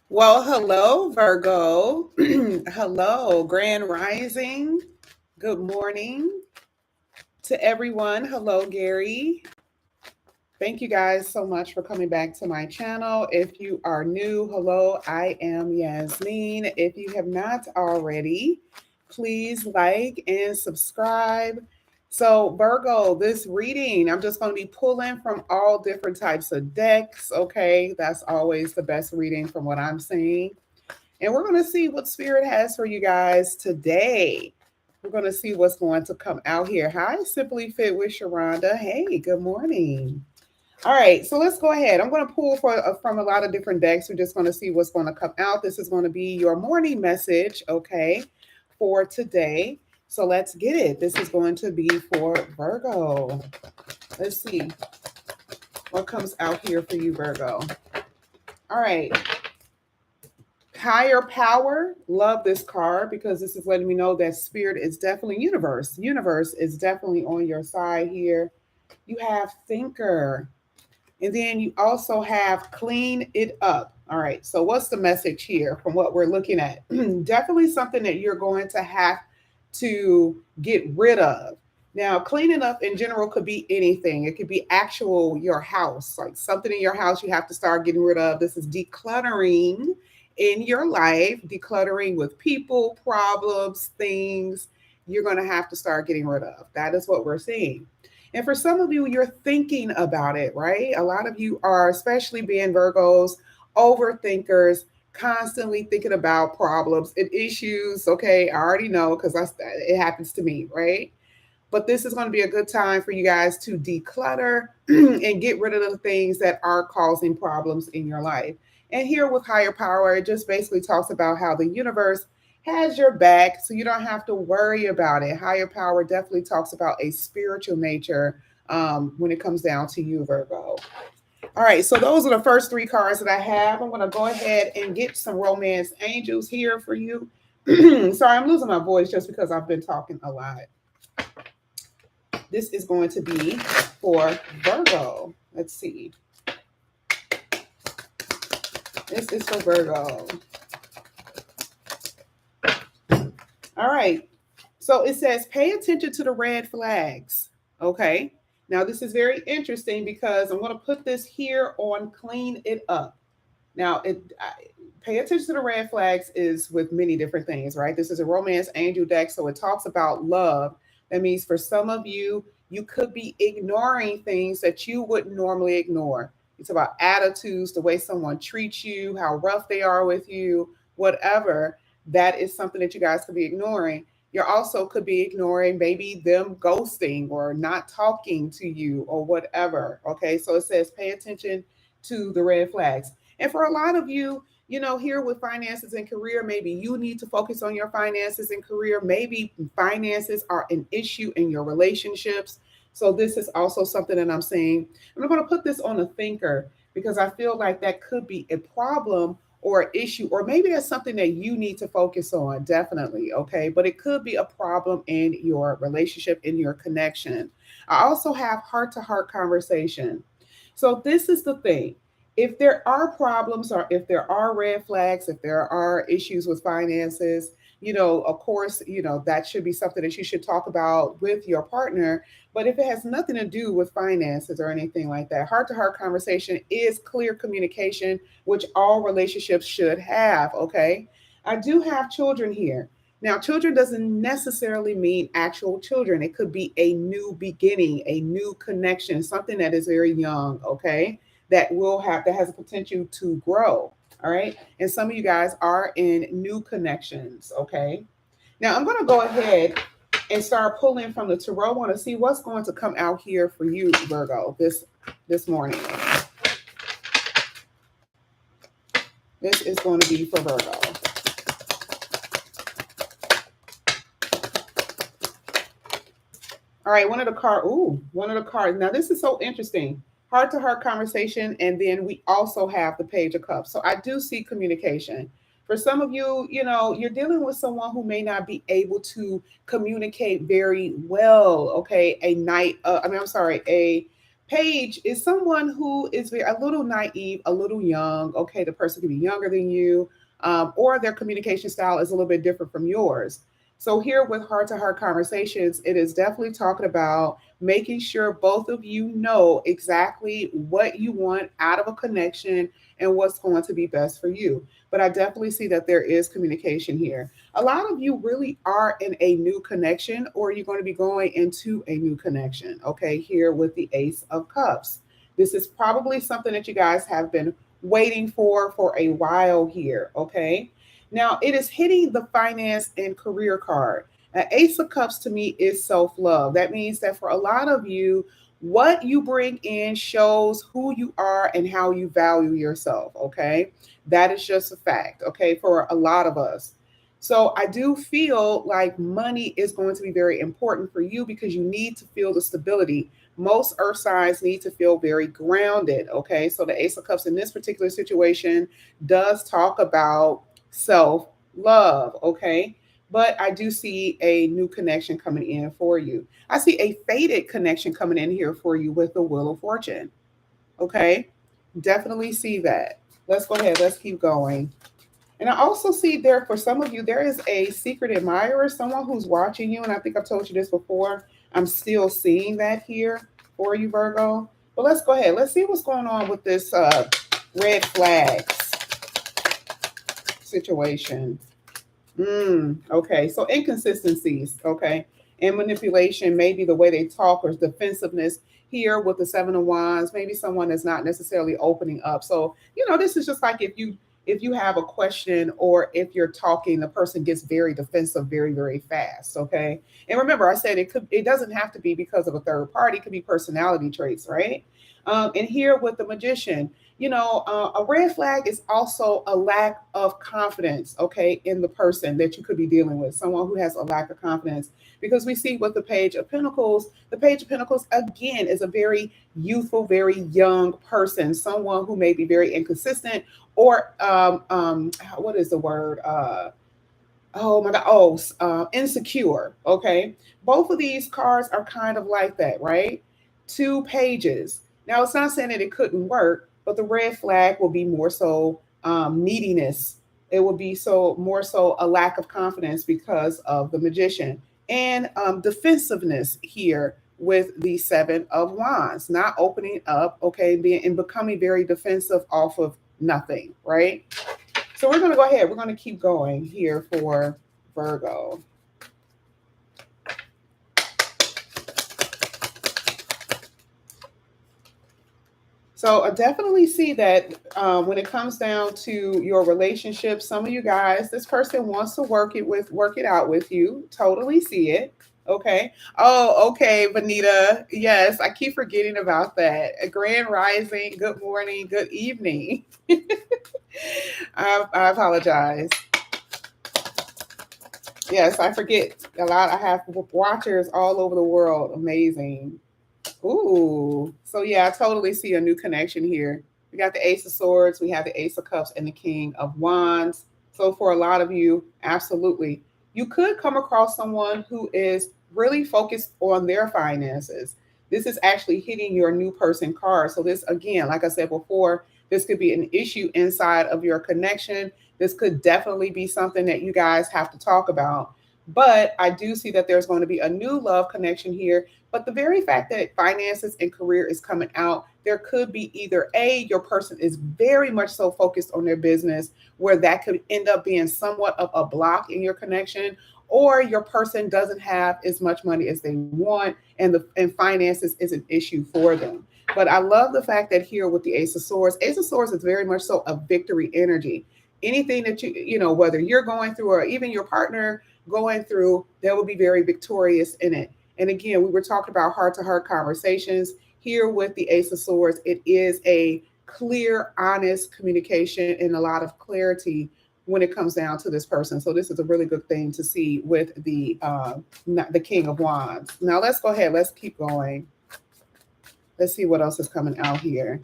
Well, hello, Virgo. Hello, Grand Rising. Good morning to everyone. Hello, Gary. Thank you guys so much for coming back to my channel. If you are new, hello, I am Yasmin. If you have not already, please like and subscribe. So, Virgo, this reading, I'm just going to be pulling from all different types of decks. Okay, that's always the best reading from what I'm seeing. And we're going to see what Spirit has for you guys today. We're going to see what's going to come out here. Hi, Simply Fit with Sharonda. Hey, good morning. All right, so let's go ahead. I'm going to pull from a lot of different decks. We're just going to see what's going to come out. This is going to be your morning message, okay, for today. So let's get it. This is going to be for Virgo. Let's see what comes out here for you, Virgo. All right. Higher power. Love this card because this is letting me know that spirit is definitely universe. Universe is definitely on your side here. You have thinker. And then you also have clean it up. All right. So what's the message here from what we're looking at? Definitely something that you're going to have to get rid of. Now, cleaning up in general could be anything. It could be actual your house, like something in your house you have to start getting rid of. This is decluttering in your life, decluttering with people, problems, things you're going to have to start getting rid of. That is what we're seeing. And for some of you, you're thinking about it, right? A lot of you are, especially being Virgos, overthinkers, constantly thinking about problems and issues. Okay, I already know because it happens to me, right? But this is going to be a good time for you guys to declutter and get rid of the things that are causing problems in your life. And here with higher power, it just basically talks about how the universe has your back so you don't have to worry about it. Higher power definitely talks about a spiritual nature when it comes down to you, Virgo. All right, so those are the first three cards that I have. I'm going to go ahead and get some romance angels here for you. Sorry, I'm losing my voice just because I've been talking a lot. This is going to be for Virgo. Let's see. This is for Virgo. All right. So it says, pay attention to the red flags. Okay. Now, this is very interesting because I'm going to put this here on clean it up. Now, pay attention to the red flags is with many different things, right? This is a romance angel deck. So it talks about love. That means for some of you, you could be ignoring things that you wouldn't normally ignore. It's about attitudes, the way someone treats you, how rough they are with you, whatever. That is something that you guys could be ignoring. You also could be ignoring maybe them ghosting or not talking to you or whatever. Okay, so it says pay attention to the red flags. And for a lot of you, here with finances and career, maybe you need to focus on your finances and career. Maybe finances are an issue in your relationships. So this is also something that I'm saying. I'm going to put this on a thinker because I feel like that could be a problem or an issue, or maybe that's something that you need to focus on, definitely. Okay. But it could be a problem in your relationship, in your connection. I also have heart to heart conversation. So this is the thing. If there are problems or if there are red flags, if there are issues with finances, of course, that should be something that you should talk about with your partner. But if it has nothing to do with finances or anything like that, heart to heart conversation is clear communication, which all relationships should have. Okay. I do have children here. Now, children doesn't necessarily mean actual children. It could be a new beginning, a new connection, something that is very young. Okay, that has a potential to grow. All right. And some of you guys are in new connections. Okay. Now I'm going to go ahead and start pulling from the tarot. I want to see what's going to come out here for you, Virgo, this morning. This is going to be for Virgo. All right, one of the cards. Ooh, one of the cards. Now this is so interesting. Heart to heart conversation, and then we also have the Page of Cups. So I do see communication. For some of you, you're dealing with someone who may not be able to communicate very well. Okay, I'm sorry, a Page is someone who is a little naive, a little young. Okay, the person can be younger than you, or their communication style is a little bit different from yours. So, here with heart to heart conversations, it is definitely talking about making sure both of you know exactly what you want out of a connection and what's going to be best for you. But I definitely see that there is communication here. A lot of you really are in a new connection, or you're going to be going into a new connection. Okay, here with the Ace of Cups. This is probably something that you guys have been waiting for a while here. Okay, now it is hitting the finance and career card. Ace of Cups to me is self love. That means that for a lot of you, what you bring in shows who you are and how you value yourself. Okay, that is just a fact. Okay, for a lot of us. So I do feel like money is going to be very important for you because you need to feel the stability. Most earth signs need to feel very grounded. Okay, so the Ace of Cups in this particular situation does talk about self love. Okay, but I do see a new connection coming in for you. I see a faded connection coming in here for you with the Wheel of Fortune. Okay, definitely see that. Let's go ahead, let's keep going. And I also see there for some of you, there is a secret admirer, someone who's watching you. And I think I've told you this before. I'm still seeing that here for you, Virgo. But let's go ahead. Let's see what's going on with this red flags situation. Okay, so inconsistencies, okay, and manipulation, maybe the way they talk or defensiveness here with the Seven of Wands, maybe someone is not necessarily opening up. So, this is just like if you have a question or if you're talking, the person gets very defensive very, very fast, okay? And remember, I said it doesn't have to be because of a third party, it could be personality traits, right? And here with the Magician, a red flag is also a lack of confidence, okay, in the person that you could be dealing with, someone who has a lack of confidence. Because we see with the Page of Pentacles, again, is a very youthful, very young person, someone who may be very inconsistent or, what is the word? Oh my God. Oh, insecure. Okay. Both of these cards are kind of like that, right? Two pages. Now, it's not saying that it couldn't work, but the red flag will be more so neediness. It will be more so a lack of confidence because of the Magician and defensiveness here with the Seven of Wands, not opening up, okay, being and becoming very defensive off of nothing, right? So we're going to go ahead. We're going to keep going here for Virgo. So I definitely see that when it comes down to your relationship, some of you guys, this person wants to work it out with you. Totally see it. Okay. Oh, okay, Benita. Yes, I keep forgetting about that. A grand rising. Good morning. Good evening. I apologize. Yes, I forget a lot. I have watchers all over the world. Amazing. Ooh. So yeah, I totally see a new connection here. We got the Ace of Swords, we have the Ace of Cups, and the King of Wands. So for a lot of you, absolutely. You could come across someone who is really focused on their finances. This is actually hitting your new person card. So this again, like I said before, this could be an issue inside of your connection. This could definitely be something that you guys have to talk about. But I do see that there's going to be a new love connection here, but the very fact that finances and career is coming out, there could be either A, your person is very much so focused on their business, where that could end up being somewhat of a block in your connection, or your person doesn't have as much money as they want, and finances is an issue for them. But I love the fact that here with the Ace of Swords is very much so a victory energy. Anything that whether you're going through or even your partner going through, they will be very victorious in it. And again, we were talking about heart to heart conversations. Here with the Ace of Swords, it is a clear, honest communication and a lot of clarity when it comes down to this person. So this is a really good thing to see with the King of Wands. Now let's go ahead. Let's keep going. Let's see what else is coming out here.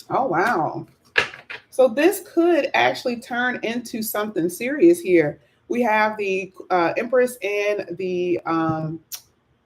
Oh, wow. So this could actually turn into something serious here. We have the Empress and the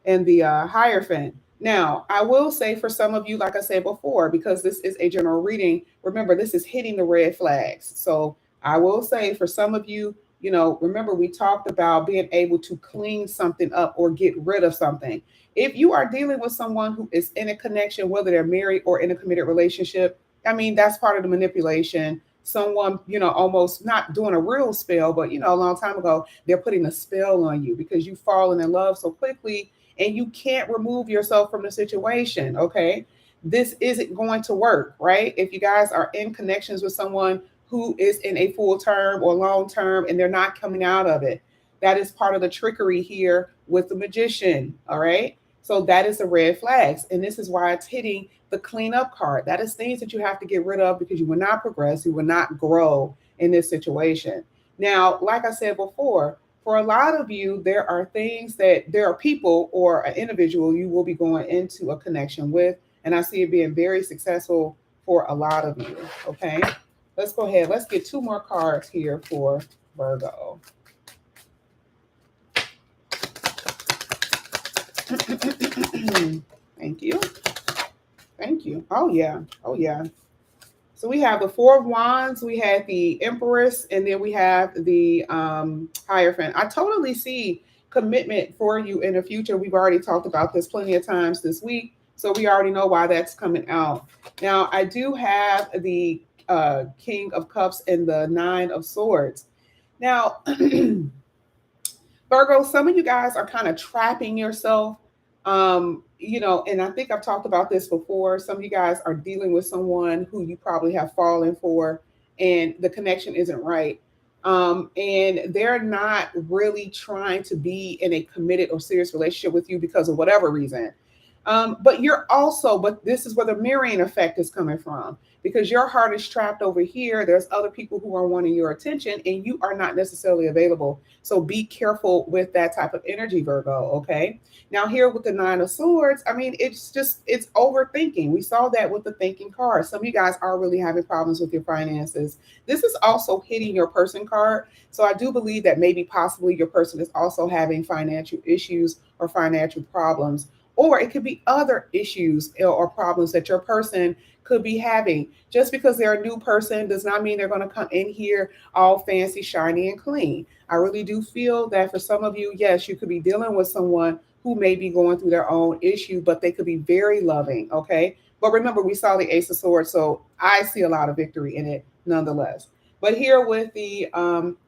Hierophant. Now, I will say for some of you, like I said before, because this is a general reading, remember this is hitting the red flags. So I will say for some of you, you know, remember we talked about being able to clean something up or get rid of something. If you are dealing with someone who is in a connection, whether they're married or in a committed relationship, I mean, that's part of the manipulation. Someone, you know, almost not doing a real spell, but, you know, a long time ago, they're putting a spell on you because you've fallen in love so quickly and you can't remove yourself from the situation. Okay. This isn't going to work, right? If you guys are in connections with someone who is in a full term or long term and they're not coming out of it, that is part of the trickery here with the magician. All right. So that is the red flags. And this is why it's hitting the cleanup card. That is things that you have to get rid of because you will not progress, you will not grow in this situation. Now, like I said before, for a lot of you, there are things that there are people or an individual you will be going into a connection with. And I see it being very successful for a lot of you. Okay. Let's go ahead. Let's get two more cards here for Virgo. Thank you. Thank you. Oh, yeah. Oh, yeah. So we have the Four of Wands, we had the Empress, and then we have the Hierophant. I totally see commitment for you in the future. We've already talked about this plenty of times this week, so we already know why that's coming out. Now, I do have the King of Cups and the Nine of Swords. Now, Virgo, some of you guys are kind of trapping yourself. You know, and I think I've talked about this before. Some of you guys are dealing with someone who you probably have fallen for, and the connection isn't right. And they're not really trying to be in a committed or serious relationship with you because of whatever reason. But you're also, but this is where the mirroring effect is coming from because your heart is trapped over here. There's other people who are wanting your attention and you are not necessarily available. So be careful with that type of energy, Virgo. Okay. Now, here with the Nine of Swords, I mean, it's overthinking. We saw that with the thinking card. Some of you guys are really having problems with your finances. This is also hitting your person card. So I do believe that maybe possibly your person is also having financial issues or financial problems, or it could be other issues or problems that your person could be having. Just because they're a new person does not mean they're going to come in here all fancy, shiny, and clean. I really do feel that for some of you, yes, you could be dealing with someone who may be going through their own issue, but they could be very loving. Okay. But remember, we saw the Ace of Swords, so I see a lot of victory in it nonetheless. But here with the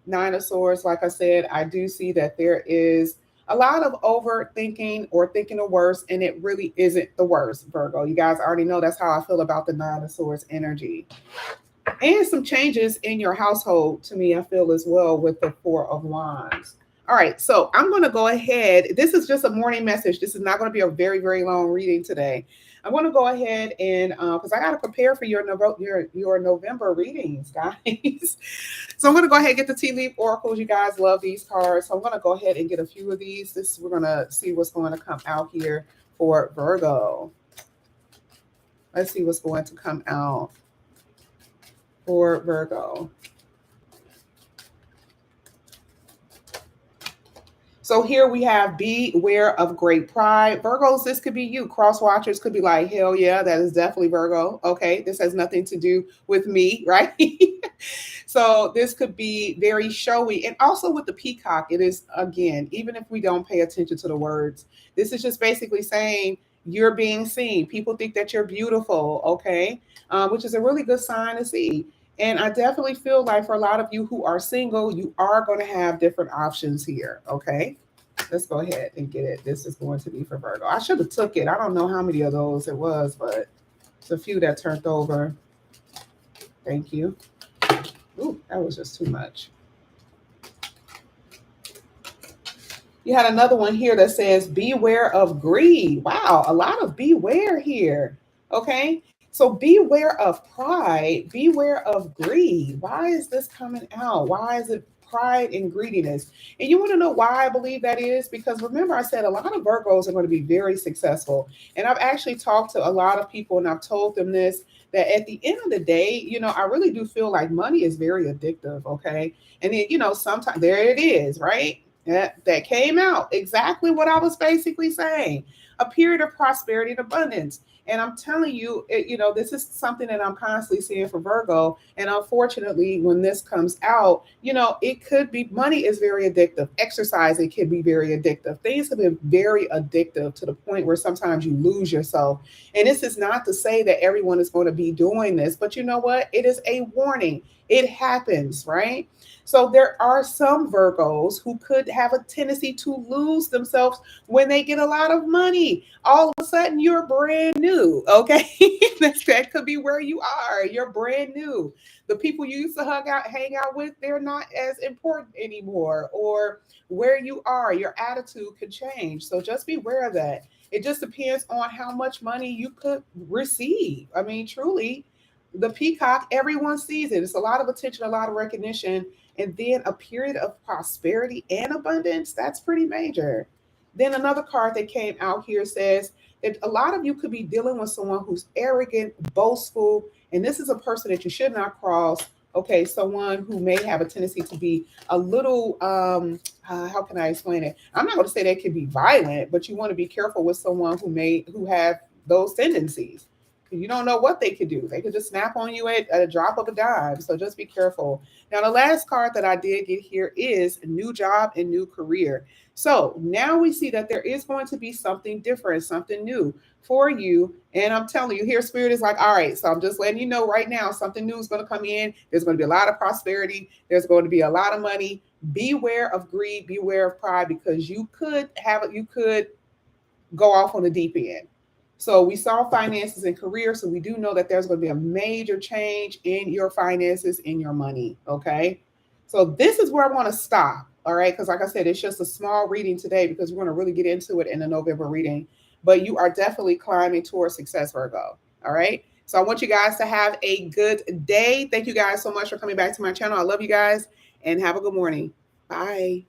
Nine of Swords, like I said, I do see that there is a lot of overthinking or thinking the worst, and it really isn't the worst, Virgo. You guys already know that's how I feel about the Nine of Swords energy. And some changes in your household to me, I feel as well with the Four of Wands. All right, so I'm going to go ahead. This is just a morning message. This is not going to be a very, very long reading today. I'm going to go ahead and because I got to prepare for your November readings, guys. So I'm going to go ahead and get the tea leaf oracles. You guys love these cards. So I'm going to go ahead and get a few of these. We're going to see what's going to come out here for Virgo. Let's see what's going to come out for Virgo. So here we have beware of great pride. Virgos, this could be you. Cross watchers could be like, hell yeah, that is definitely Virgo. Okay, this has nothing to do with me, right? So this could be very showy. And also with the peacock, it is, again, even if we don't pay attention to the words, this is just basically saying you're being seen. People think that you're beautiful, okay? Which is a really good sign to see. And I definitely feel like for a lot of you who are single, you are going to have different options here, okay? Let's go ahead and get it. This is going to be for Virgo. I should have took it. I don't know how many of those it was, but it's a few that turned over. Thank you. Ooh, that was just too much. You had another one here that says, beware of greed. Wow, a lot of beware here. Okay. So beware of pride, beware of greed. Why is this coming out? Why is it pride and greediness. And you want to know why I believe that is? Because remember, I said a lot of Virgos are going to be very successful. And I've actually talked to a lot of people and I've told them this, that at the end of the day, I really do feel like money is very addictive. Okay. And then, sometimes there it is, right? That came out exactly what I was basically saying, a period of prosperity and abundance. And I'm telling you, this is something that I'm constantly seeing for Virgo. And unfortunately, when this comes out, it could be, money is very addictive. Exercise, it can be very addictive. Things have been very addictive to the point where sometimes you lose yourself. And this is not to say that everyone is going to be doing this, but you know what? It is a warning. It happens, right? So there are some Virgos who could have a tendency to lose themselves when they get a lot of money. All of a sudden, you're brand new. Okay, that could be where you are. You're brand new. The people you used to hang out with, they're not as important anymore. Or where you are, your attitude could change. So just be aware of that. It just depends on how much money you could receive. I mean, truly, the peacock, everyone sees it. It's a lot of attention, a lot of recognition, and then a period of prosperity and abundance. That's pretty major. Then another card that came out here says that a lot of you could be dealing with someone who's arrogant, boastful, and this is a person that you should not cross. Okay, someone who may have a tendency to be a little, how can I explain it? I'm not going to say they can be violent, but you want to be careful with someone who have those tendencies. You don't know what they could do. They could just snap on you at a drop of a dime. So just be careful. Now, the last card that I did get here is new job and new career. So now we see that there is going to be something different, something new for you. And I'm telling you, here, Spirit is like, all right, so I'm just letting you know right now, something new is going to come in. There's going to be a lot of prosperity. There's going to be a lot of money. Beware of greed, beware of pride, because you could go off on the deep end. So we saw finances and career. So we do know that there's going to be a major change in your finances, in your money. Okay. So this is where I want to stop. All right. Because like I said, it's just a small reading today because we're going to really get into it in the November reading. But you are definitely climbing towards success, Virgo. All right. So I want you guys to have a good day. Thank you guys so much for coming back to my channel. I love you guys and have a good morning. Bye.